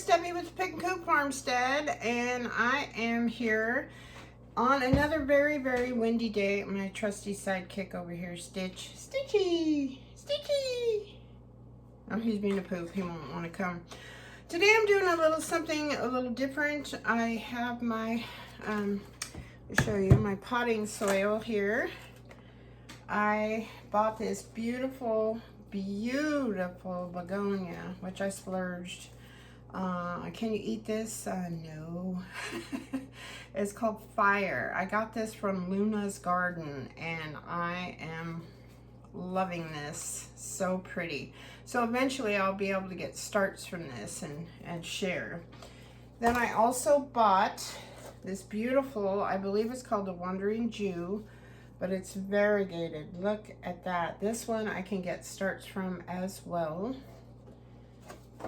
it's Debbie with Pickin Coop Farmstead, and I am here on another very, very windy day. My trusty sidekick over here, Stitch. Stitchy! Stitchy! Oh, he's being a poop. He won't want to come. Today I'm doing a little something a little different. I have my, I'll show you my potting soil here. I bought this beautiful begonia, which I splurged. Can you eat this? No. It's called Fire. I got this from Luna's Garden, and I am loving this. So pretty. So eventually I'll be able to get starts from this and share. Then I also bought this beautiful, I believe it's called the Wandering Jew, but it's variegated. Look at that. This one I can get starts from as well.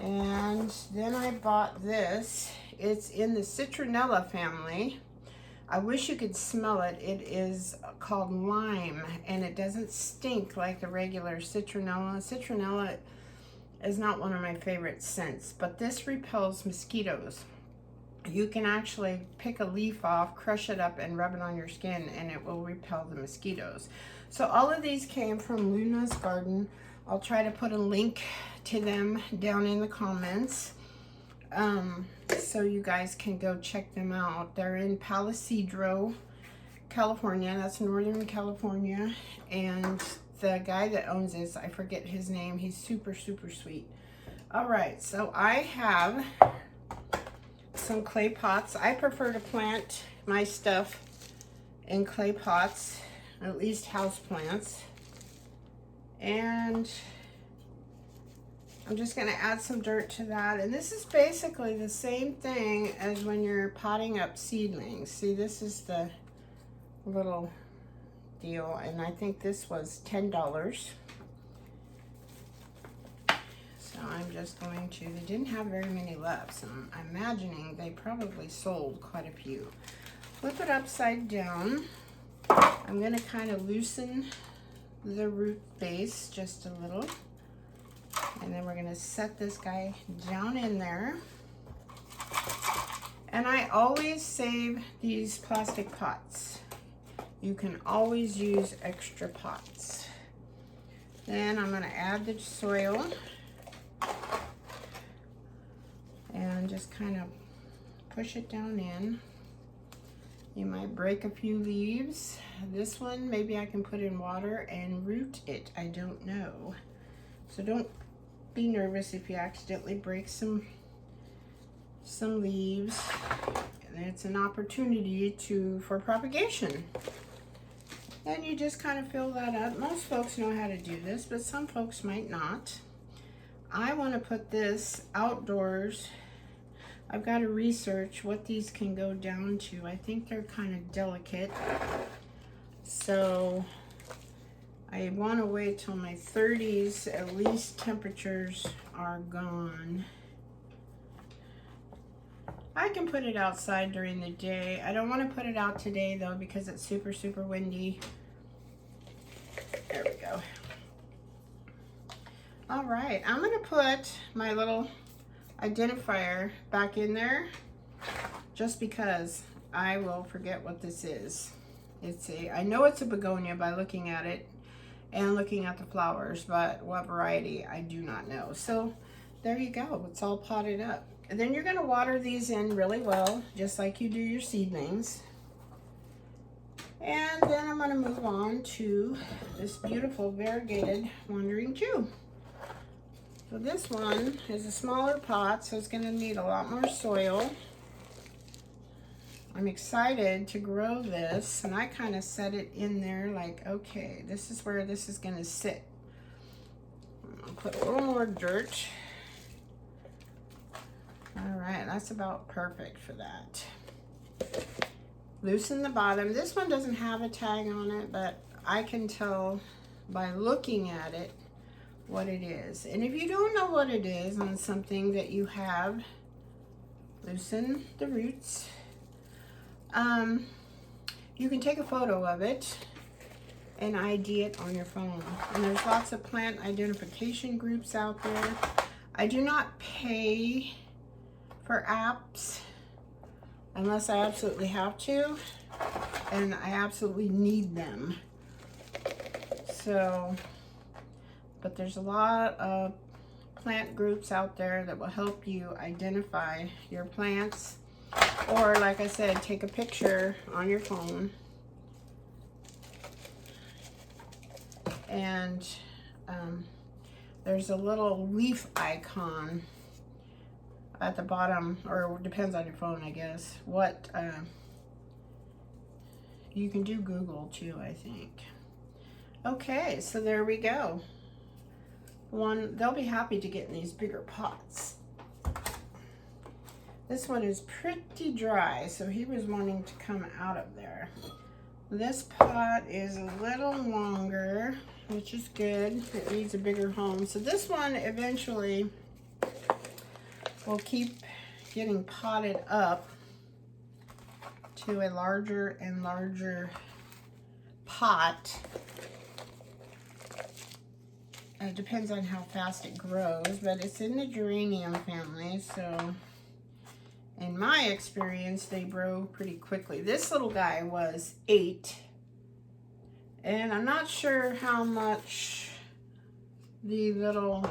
And then I bought this. It's in the citronella family. I wish you could smell it. It is called lime, and it doesn't stink like the regular citronella. Citronella is not one of my favorite scents, but this repels mosquitoes. You can actually pick a leaf off, crush it up, and rub it on your skin, and it will repel the mosquitoes. So all of these came from Luna's Garden. I'll try to put a link to them down in the comments so you guys can go check them out. They're in Palisadro, California. That's Northern California. And the guy that owns this, I forget his name. He's super, super sweet. All right, so I have some clay pots. I prefer to plant my stuff in clay pots, at least house plants. And I'm just going to add some dirt to that. And this is basically the same thing as when you're potting up seedlings. See, this is the little deal, and I think this was $10. So I'm just going to, they didn't have very many left, so I'm imagining they probably sold quite a few. Flip it upside down. I'm going to kind of loosen the root base just a little, and then we're going to set this guy down in there. And I always save these plastic pots. You can always use extra pots. Then I'm going to add the soil and just kind of push it down in. You might break a few leaves. This one, maybe I can put in water and root it. I don't know. So don't be nervous if you accidentally break some leaves. And it's an opportunity for propagation. And you just kind of fill that up. Most folks know how to do this, but some folks might not. I want to put this outdoors. I've got to research what these can go down to. I think they're kind of delicate. So I want to wait till my 30s, at least temperatures are gone. I can put it outside during the day. I don't want to put it out today though because it's super, super windy. There we go. All right, I'm going to put my little identifier back in there just because I will forget what this is. I know it's a begonia by looking at it and looking at the flowers, but what variety I do not know. So there you go, it's all potted up. And then you're going to water these in really well, just like you do your seedlings. And then I'm going to move on to this beautiful variegated Wandering Jew. So this one is a smaller pot, so it's going to need a lot more soil. I'm excited to grow this, and I kind of set it in there like, okay, this is where this is going to sit. I'll put a little more dirt. All right, that's about perfect for that. Loosen the bottom. This one doesn't have a tag on it, but I can tell by looking at it what it is. And if you don't know what it is on something that you have, loosen the roots. You can take a photo of it and ID it on your phone. And there's lots of plant identification groups out there. I do not pay for apps unless I absolutely have to, and I absolutely need them. So, but there's a lot of plant groups out there that will help you identify your plants, or like I said, take a picture on your phone and there's a little leaf icon at the bottom, or it depends on your phone, I guess. What you can do Google too, I think. Okay, so there we go. They'll be happy to get in these bigger pots. This one is pretty dry, so he was wanting to come out of there. This pot is a little longer, which is good. It needs a bigger home. So this one eventually will keep getting potted up to a larger and larger pot. It depends on how fast it grows, but it's in the geranium family, so in my experience, they grow pretty quickly. This little guy was 8, and I'm not sure how much the little,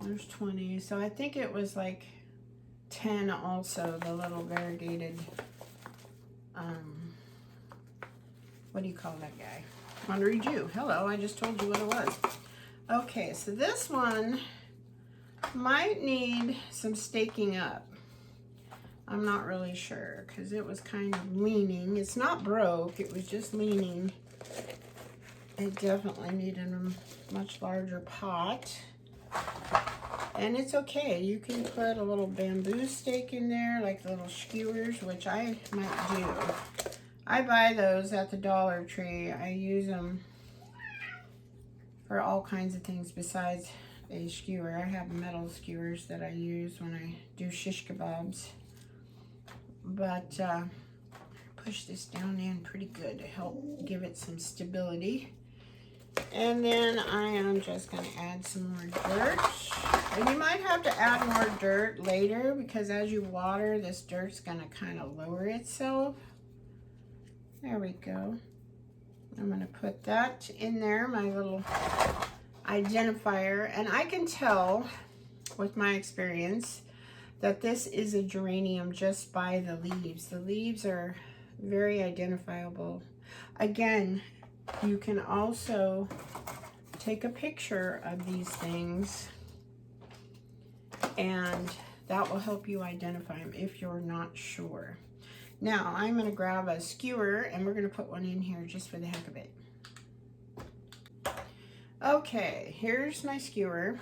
there's 20, so I think it was like 10 also, the little variegated, what do you call that guy? Wonder Jew. Hello, I just told you what it was. Okay, so this one might need some staking up. I'm not really sure because it was kind of leaning. It's not broke, it was just leaning. It definitely needed a much larger pot. And it's okay, you can put a little bamboo stake in there, like the little skewers, which I might do. I buy those at the Dollar Tree. I use them for all kinds of things besides a skewer. I have metal skewers that I use when I do shish kebabs. But push this down in pretty good to help give it some stability. And then I am just going to add some more dirt. And you might have to add more dirt later because as you water, this dirt's going to kind of lower itself. There we go. I'm going to put that in there, my little identifier. And I can tell with my experience that this is a geranium just by the leaves. The leaves are very identifiable. Again, you can also take a picture of these things and that will help you identify them if you're not sure. Now I'm going to grab a skewer and we're going to put one in here just for the heck of it. Okay, here's my skewer.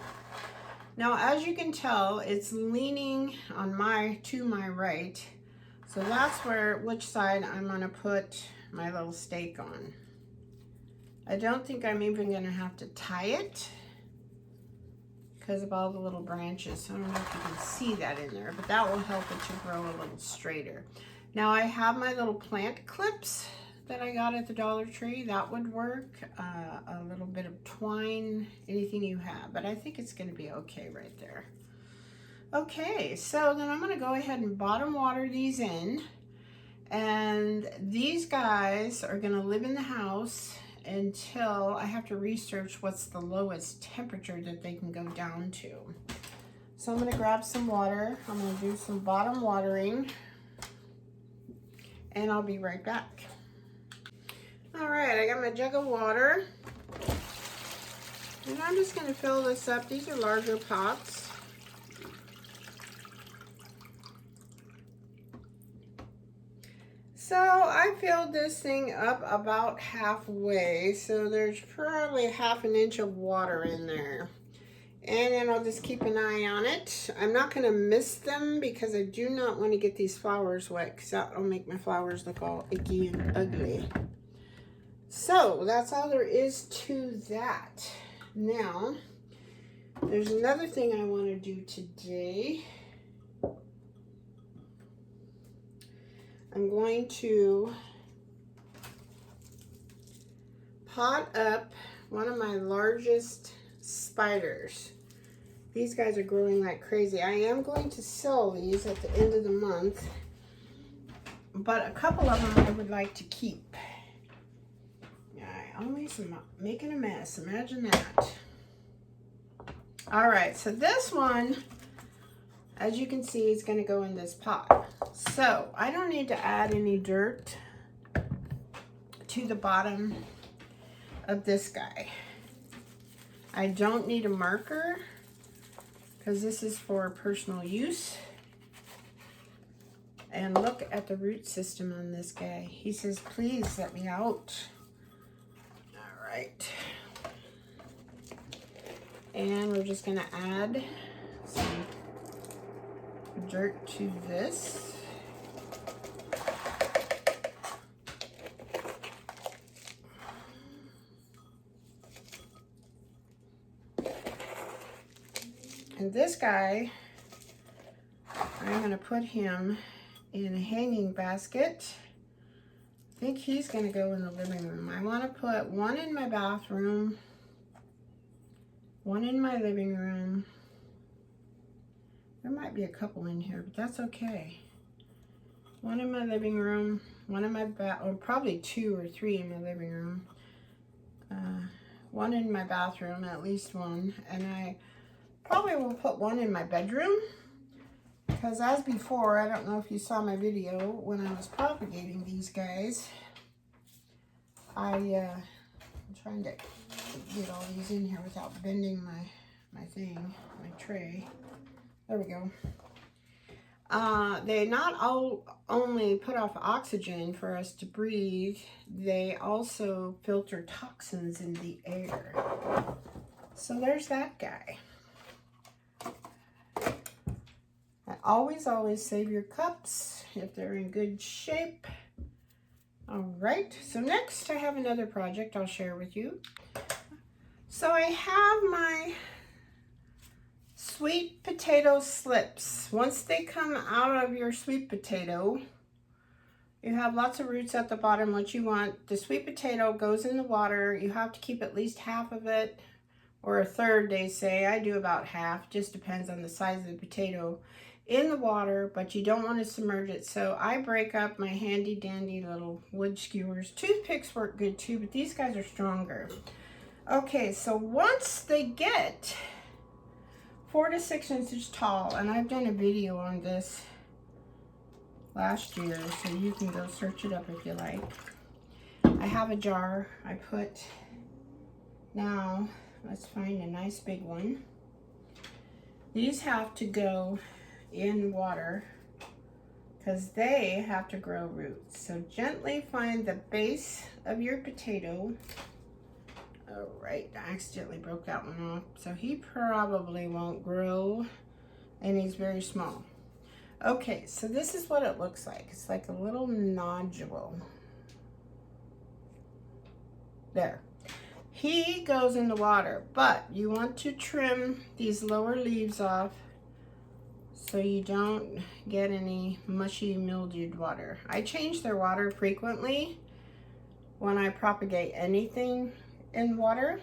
Now as you can tell, it's leaning on to my right. So that's which side I'm going to put my little stake on. I don't think I'm even going to have to tie it because of all the little branches. I don't know if you can see that in there, but that will help it to grow a little straighter. Now I have my little plant clips that I got at the Dollar Tree. That would work. A little bit of twine, anything you have, but I think it's going to be okay right there. Okay, so then I'm going to go ahead and bottom water these in, and these guys are going to live in the house until I have to research what's the lowest temperature that they can go down to. So I'm going to grab some water. I'm going to do some bottom watering and I'll be right back. All right, I got my jug of water and I'm just going to fill this up. These are larger pots. So I filled this thing up about halfway, so there's probably 1/2 inch of water in there. And then I'll just keep an eye on it. I'm not going to mist them because I do not want to get these flowers wet because that will make my flowers look all icky and ugly. So that's all there is to that. Now, there's another thing I want to do today. I'm going to pot up one of my largest spiders. these guys are growing like crazy. I am going to sell these at the end of the month, but a couple of them I would like to keep. I always am making a mess. Imagine that. All right, so this one, as you can see, is going to go in this pot. So I don't need to add any dirt to the bottom of this guy. I don't need a marker because this is for personal use. And look at the root system on this guy. He says, please let me out. All right. And we're just gonna add some dirt to this. And this guy, I'm gonna put him in a hanging basket. I think he's gonna go in the living room. I wanna put one in my bathroom, one in my living room. There might be a couple in here, but that's okay. One in my living room, one in my or probably 2 or 3 in my living room. One in my bathroom, at least one. And I probably will put one in my bedroom. Because as before, I don't know if you saw my video when I was propagating these guys. I'm trying to get all these in here without bending my tray. There we go. They not only put off oxygen for us to breathe, they also filter toxins in the air. So there's that guy. Always save your cups if they're in good shape. All right, so next I have another project I'll share with you. So I have my sweet potato slips. Once they come out of your sweet potato, you have lots of roots at the bottom. What you want, the sweet potato goes in the water. You have to keep at least half of it, or a third, they say. I do about half, just depends on the size of the potato, in the water, but you don't want to submerge it. So I break up my handy dandy little wood skewers. Toothpicks work good too, but these guys are stronger. Okay, so once they get 4 to 6 inches tall, and I've done a video on this last year, so you can go search it up if you like. I have a jar I put, now let's find a nice big one. These have to go in water because they have to grow roots. So gently find the base of your potato. All right, I accidentally broke that one off. So he probably won't grow, and he's very small. Okay, so this is what it looks like. It's like a little nodule. There. He goes in the water, but you want to trim these lower leaves off so you don't get any mushy, mildewed water. I change their water frequently when I propagate anything in water.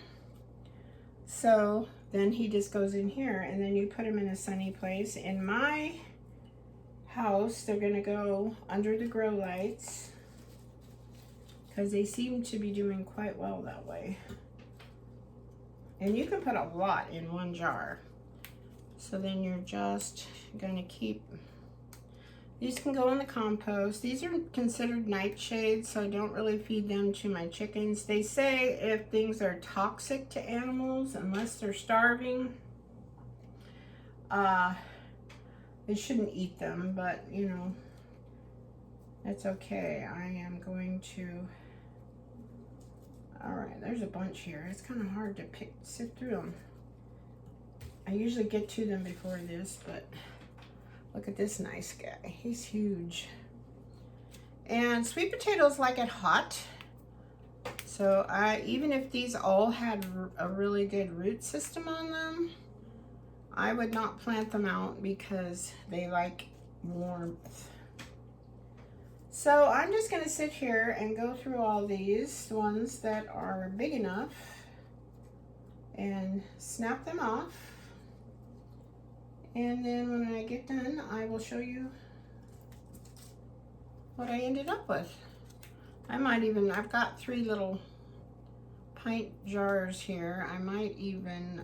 So then he just goes in here, and then you put him in a sunny place. In my house, they're gonna go under the grow lights because they seem to be doing quite well that way. And you can put a lot in one jar. So then you're just gonna keep, these can go in the compost. These are considered nightshades, so I don't really feed them to my chickens. They say if things are toxic to animals, unless they're starving, they shouldn't eat them, but you know, that's okay. I am going to, all right, there's a bunch here. It's kind of hard to sift through them. I usually get to them before this, but look at this nice guy. He's huge. And sweet potatoes like it hot. So even if these all had a really good root system on them, I would not plant them out because they like warmth. So I'm just gonna sit here and go through all these ones that are big enough and snap them off. And then when I get done, I will show you what I ended up with. I've got 3 little pint jars here. I might even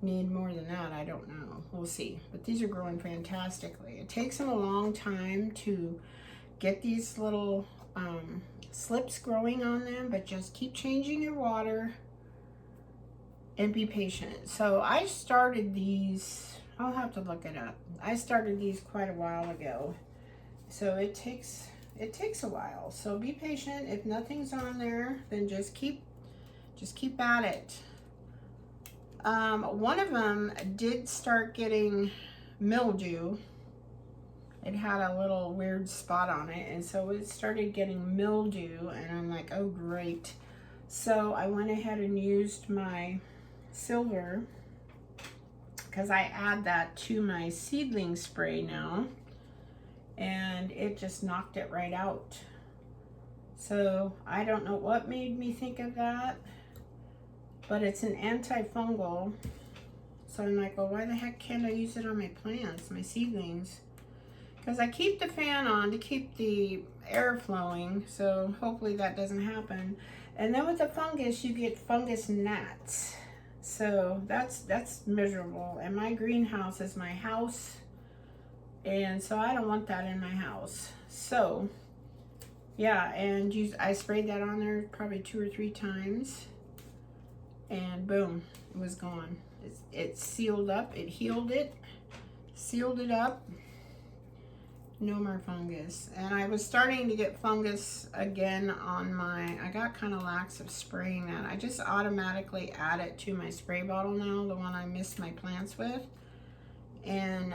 need more than that. I don't know. We'll see. But these are growing fantastically. It takes them a long time to get these little slips growing on them, but just keep changing your water and be patient. So I started these, I'll have to look it up. I started these quite a while ago. So it takes a while. So be patient. If nothing's on there, then just keep at it. One of them did start getting mildew. It had a little weird spot on it, and so it started getting mildew, and I'm like, oh great. So I went ahead and used my silver, because I add that to my seedling spray now, and it just knocked it right out. So I don't know what made me think of that, but it's an antifungal. So I'm like, well, why the heck can't I use it on my plants, my seedlings? Because I keep the fan on to keep the air flowing, so hopefully that doesn't happen. And then with the fungus, you get fungus gnats. So that's miserable. And my greenhouse is my house, and so I don't want that in my house. So yeah, and I sprayed that on there probably 2 or 3 times, and boom, it was gone. It sealed up, it healed it, sealed it up. No more fungus. And I was starting to get fungus again on I got kind of lax of spraying that. I just automatically add it to my spray bottle now, the one I mist my plants with. And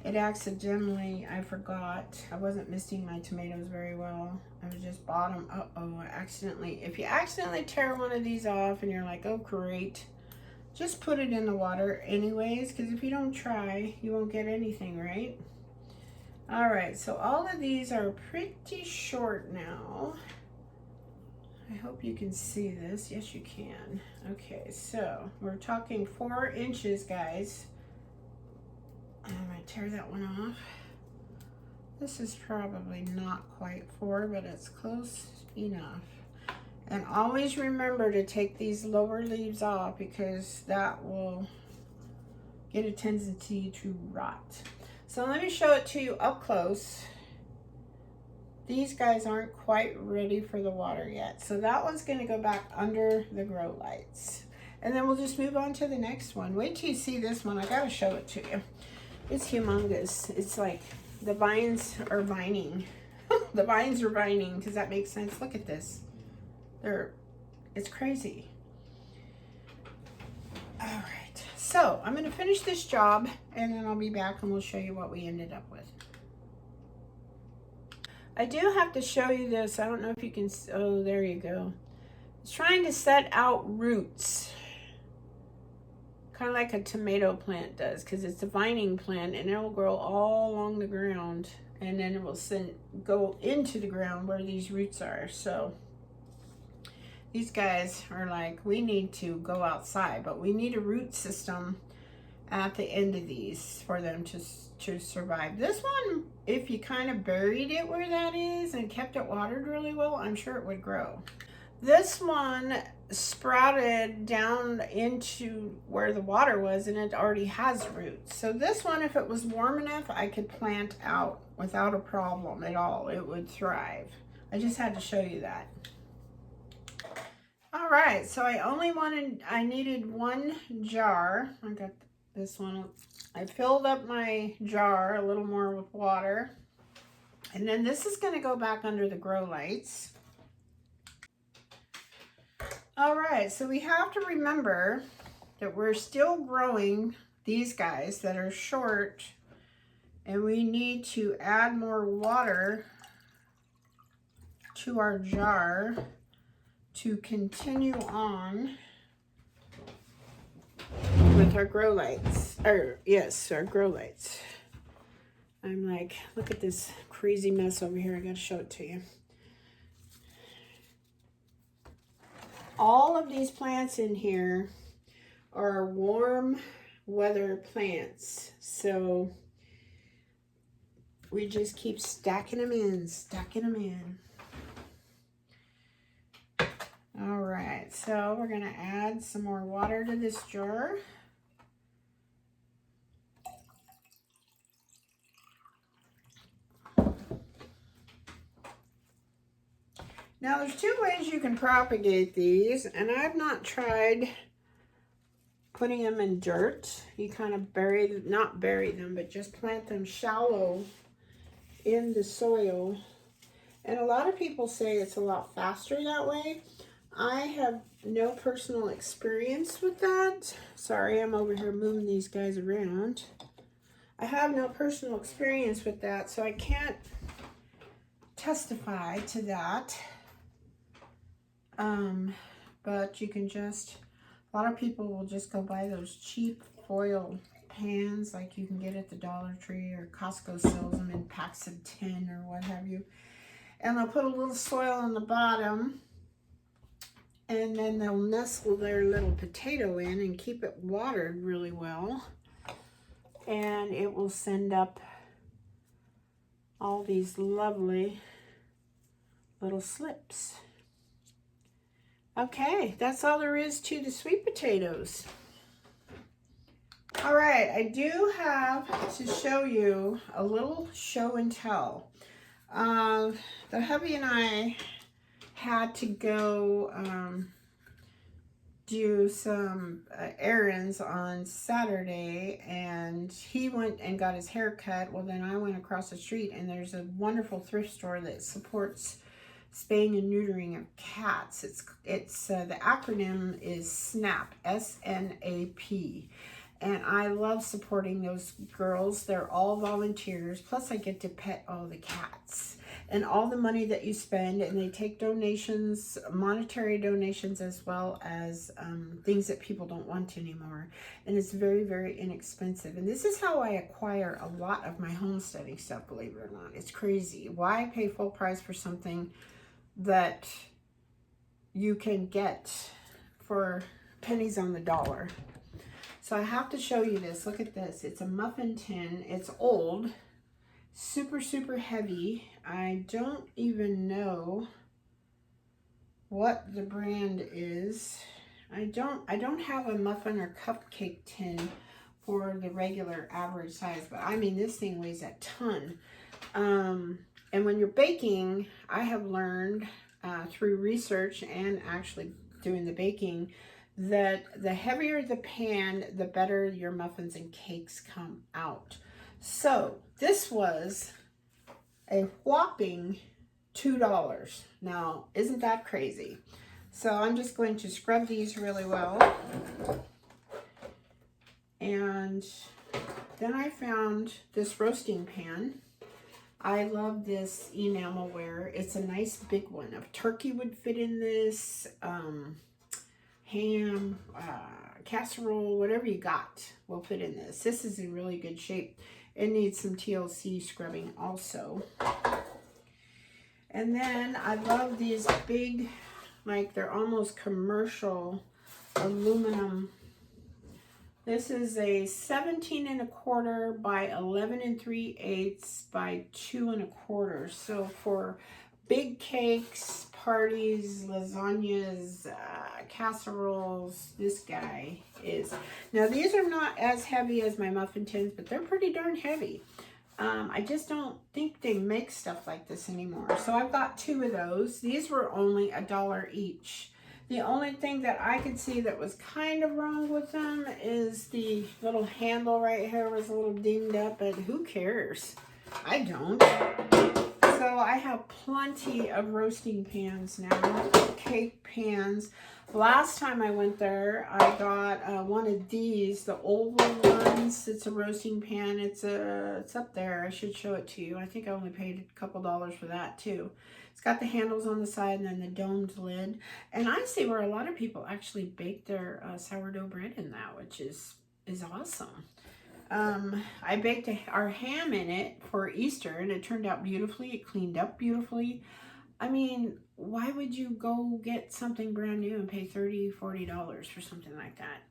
it accidentally, I forgot, I wasn't misting my tomatoes very well. I was just bottom, if you accidentally tear one of these off and you're like, oh great, just put it in the water anyways, because if you don't try, you won't get anything, right? All right, so all of these are pretty short now. I hope you can see this. Yes, you can. Okay, so we're talking 4 inches, guys. I'm gonna tear that one off. This is probably not quite 4, but it's close enough. And always remember to take these lower leaves off, because that will get a tendency to rot. So let me show it to you up close. These guys aren't quite ready for the water yet. So that one's gonna go back under the grow lights. And then we'll just move on to the next one. Wait till you see this one. I gotta show it to you. It's humongous. It's like the vines are vining. The vines are vining. Does that make sense? Look at this. It's crazy. All right. So I'm going to finish this job, and then I'll be back and we'll show you what we ended up with. I do have to show you this. I don't know if you can, oh, there you go. It's trying to set out roots, kind of like a tomato plant does, because it's a vining plant, and it will grow all along the ground, and then it will go into the ground where these roots are. So these guys are like, we need to go outside, but we need a root system at the end of these for them to survive. This one, if you kind of buried it where that is and kept it watered really well, I'm sure it would grow. This one sprouted down into where the water was, and it already has roots. So this one, if it was warm enough, I could plant out without a problem at all. It would thrive. I just had to show you that. All right, so I needed 1 jar. I got this one. I filled up my jar a little more with water. And then this is gonna go back under the grow lights. All right, so we have to remember that we're still growing these guys that are short, and we need to add more water to our jar to continue on with our grow lights, or yes, our grow lights. I'm like, look at this crazy mess over here. I gotta show it to you. All of these plants in here are warm weather plants. So we just keep stacking them in, stacking them in. All right, so we're gonna add some more water to this jar. Now there's two ways you can propagate these, and I've not tried putting them in dirt. You kind of not bury them, but just plant them shallow in the soil. And a lot of people say it's a lot faster that way. I have no personal experience with that. Sorry, I'm over here moving these guys around. I have no personal experience with that, so I can't testify to that. But you can just, a lot of people will just go buy those cheap foil pans like you can get at the Dollar Tree, or Costco sells them in packs of 10 or what have you. And they'll put a little soil on the bottom, and then they'll nestle their little potato in and keep it watered really well. And it will send up all these lovely little slips. Okay, that's all there is to the sweet potatoes. All right, I do have to show you a little show and tell. The hubby and I had to go do some errands on Saturday, and he went and got his hair cut. Well, then I went across the street, and there's a wonderful thrift store that supports spaying and neutering of cats. It's the acronym is SNAP, S-N-A-P. And I love supporting those girls. They're all volunteers. Plus I get to pet all the cats. And all the money that you spend, and they take donations, monetary donations, as well as things that people don't want anymore. And it's very, very inexpensive. And this is how I acquire a lot of my homesteading stuff, believe it or not. It's crazy. Why pay full price for something that you can get for pennies on the dollar? So I have to show you this. Look at this. It's a muffin tin. It's old, super, super heavy. I don't even know what the brand is. I don't have a muffin or cupcake tin for the regular average size, but I mean, this thing weighs a ton. And when you're baking, I have learned through research and actually doing the baking, that the heavier the pan, the better your muffins and cakes come out. So this was a whopping $2. Now, isn't that crazy? So I'm just going to scrub these really well. And then I found this roasting pan. I love this enamelware. It's a nice big one. A turkey would fit in this. Ham, casserole, whatever you got will fit in this. This is in really good shape. It needs some TLC scrubbing also. And then I love these big, like they're almost commercial aluminum. This is a 17 1/4 by 11 3/8 by 2 1/4. So for big cakes, parties, lasagnas, casseroles, this guy is. Now these are not as heavy as my muffin tins, but they're pretty darn heavy. I just don't think they make stuff like this anymore. So I've got 2 of those. These were only $1 each. The only thing that I could see that was kind of wrong with them is the little handle right here was a little dinged up, but who cares? I don't. So I have plenty of roasting pans now, cake pans. Last time I went there, I got one of these, the old ones. It's a roasting pan. It's up there. I should show it to you. I think I only paid a couple dollars for that too. It's got the handles on the side and then the domed lid. And I see where a lot of people actually bake their sourdough bread in that, which is awesome. I baked our ham in it for Easter, and it turned out beautifully. It cleaned up beautifully. I mean, why would you go get something brand new and pay $30, $40 for something like that?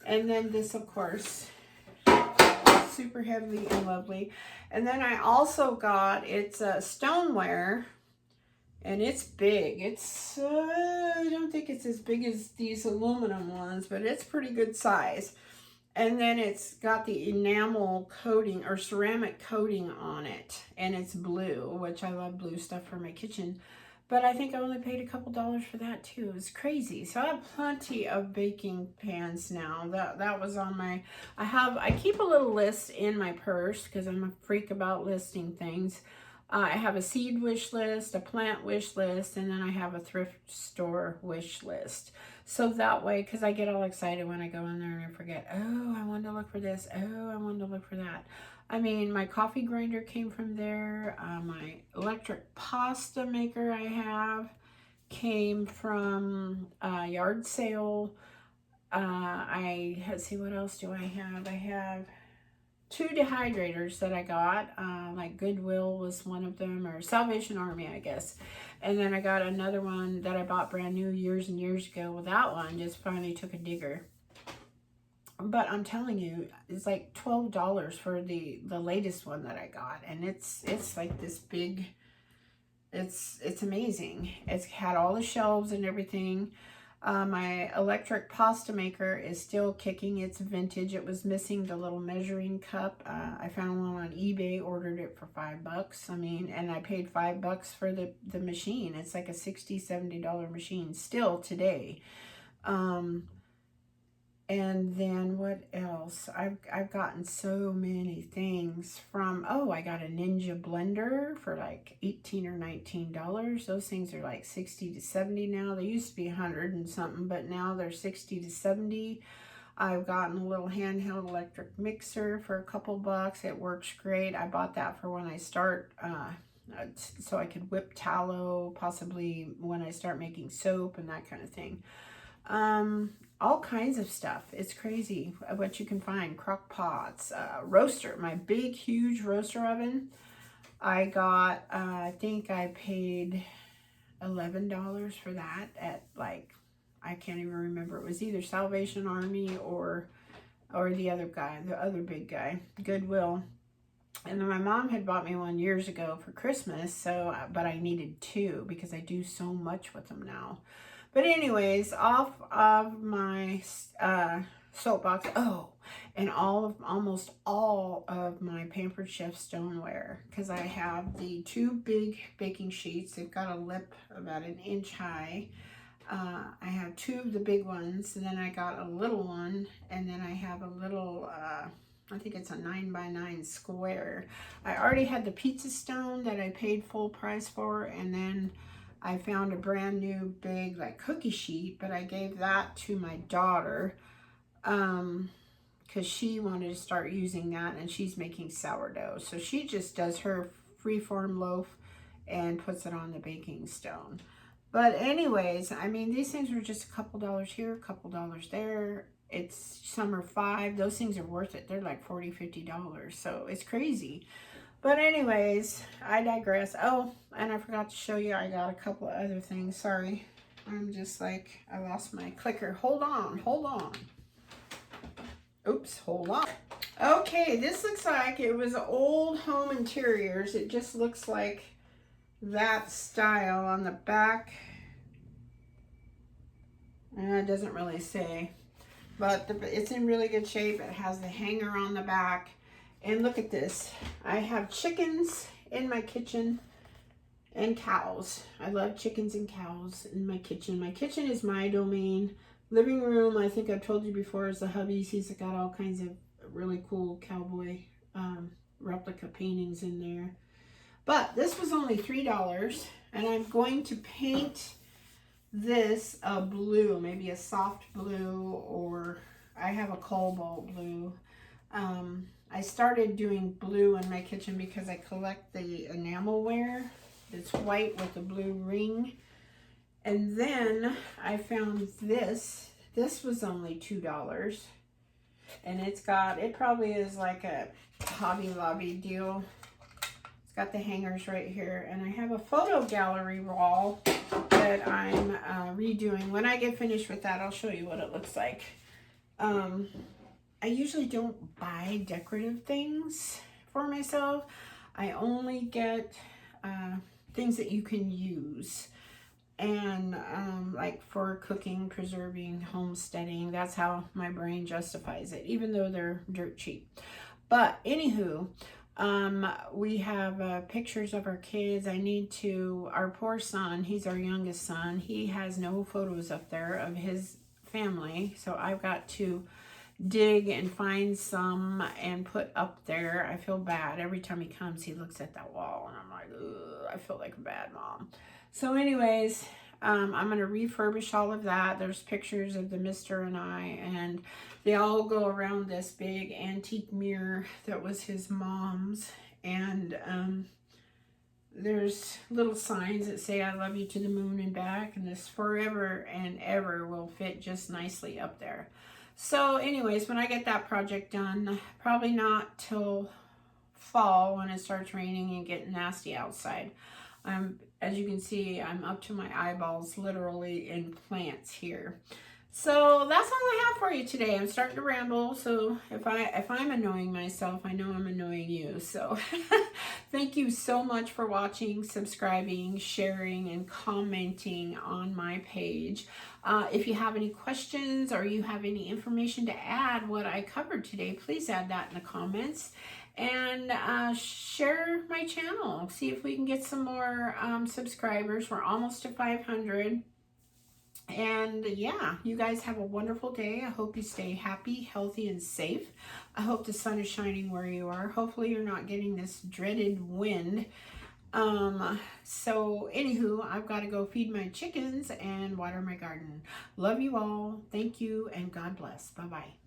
And then this, of course, super heavy and lovely. And then I also got, it's a stoneware, and it's big. It's, I don't think it's as big as these aluminum ones, but it's pretty good size. And then it's got the enamel coating or ceramic coating on it. And it's blue, which I love blue stuff for my kitchen. But I think I only paid a couple dollars for that too. It's crazy. So I have plenty of baking pans now. That was on my, I keep a little list in my purse because I'm a freak about listing things. I have a seed wish list, a plant wish list, and then I have a thrift store wish list. So that way, because I get all excited when I go in there and I forget, oh, I wanted to look for this. Oh, I wanted to look for that. I mean, my coffee grinder came from there. My electric pasta maker I have came from a yard sale. Let's see, what else do I have? I have 2 dehydrators that I got, like Goodwill was one of them, or Salvation Army, I guess. And then I got another one that I bought brand new years and years ago. Well, that one just finally took a digger. But I'm telling you, it's like $12 for the latest one that I got. And it's like this big, it's amazing. It's had all the shelves and everything. My electric pasta maker is still kicking. It's vintage. It was missing the little measuring cup. I found one on eBay, ordered it for $5. I mean, and I paid $5 for the machine. It's like a $60, $70 machine still today. And then what else? I've gotten so many things from, oh, I got a Ninja blender for like $18 or $19. Those things are like 60 to 70 now. They used to be 100 and something, but now they're 60 to 70. I've gotten a little handheld electric mixer for a couple bucks. It works great. I bought that for when I start, so I could whip tallow, possibly when I start making soap and that kind of thing. All kinds of stuff. It's crazy what you can find. Crock pots, roaster, my big, huge roaster oven. I got, I think I paid $11 for that at like, I can't even remember. It was either Salvation Army or the other guy, the other big guy, Goodwill. And then my mom had bought me one years ago for Christmas, so, but I needed 2 because I do so much with them now. But anyways, off of my soapbox, oh, and almost all of my Pampered Chef stoneware, because I have the 2 big baking sheets. They've got a lip about 1 inch high. I have 2 of the big ones, and then I got a little one, and then I have a little, I think it's a 9x9 square. I already had the pizza stone that I paid full price for, and then I found a brand new big like cookie sheet, but I gave that to my daughter because she wanted to start using that, and she's making sourdough. So she just does her freeform loaf and puts it on the baking stone. But anyways, I mean, these things were just a couple dollars here, a couple dollars there. Some are $5. Those things are worth it. They're like $40, $50. So it's crazy. But anyways, I digress. Oh, and I forgot to show you, I got a couple of other things. Sorry. I'm just like, I lost my clicker. Hold on. Oops, hold on. Okay, this looks like it was old home interiors. It just looks like that style on the back. It doesn't really say. But it's in really good shape. It has the hanger on the back. And look at this. I have chickens in my kitchen and cows. I love chickens and cows in my kitchen. My kitchen is my domain. Living room, I think I've told you before, is the hubby's. He's got all kinds of really cool cowboy replica paintings in there. But this was only $3, and I'm going to paint this a blue, maybe a soft blue, or I have a cobalt blue. I started doing blue in my kitchen because I collect the enamelware. It's white with a blue ring. And then I found this. This was only $2. And it probably is like a Hobby Lobby deal. It's got the hangers right here. And I have a photo gallery wall that I'm redoing. When I get finished with that, I'll show you what it looks like. I usually don't buy decorative things for myself. I only get things that you can use. And like for cooking, preserving, homesteading, that's how my brain justifies it, even though they're dirt cheap. But anywho, we have pictures of our kids. Our poor son, he's our youngest son. He has no photos up there of his family. So I've got to dig and find some and put up there. I feel bad. Every time he comes, he looks at that wall and I'm like, ugh, I feel like a bad mom. So anyways, I'm going to refurbish all of that. There's pictures of the Mr. and I, and they all go around this big antique mirror that was his mom's. And there's little signs that say, I love you to the moon and back. And this forever and ever will fit just nicely up there. So anyways, when I get that project done, probably not till fall when it starts raining and getting nasty outside. As you can see, I'm up to my eyeballs literally in plants here. So that's all I have for you today. I'm starting to ramble, so if I'm annoying myself, I know I'm annoying you. So thank you so much for watching, subscribing, sharing, and commenting on my page. If you have any questions or you have any information to add what I covered today, please add that in the comments. And share my channel. See if we can get some more subscribers. We're almost to 500. And yeah, you guys have a wonderful day. I hope you stay happy, healthy, and safe. I hope the sun is shining where you are. Hopefully you're not getting this dreaded wind. So anywho, I've got to go feed my chickens and water my garden. Love you all. Thank you and God bless. Bye-bye.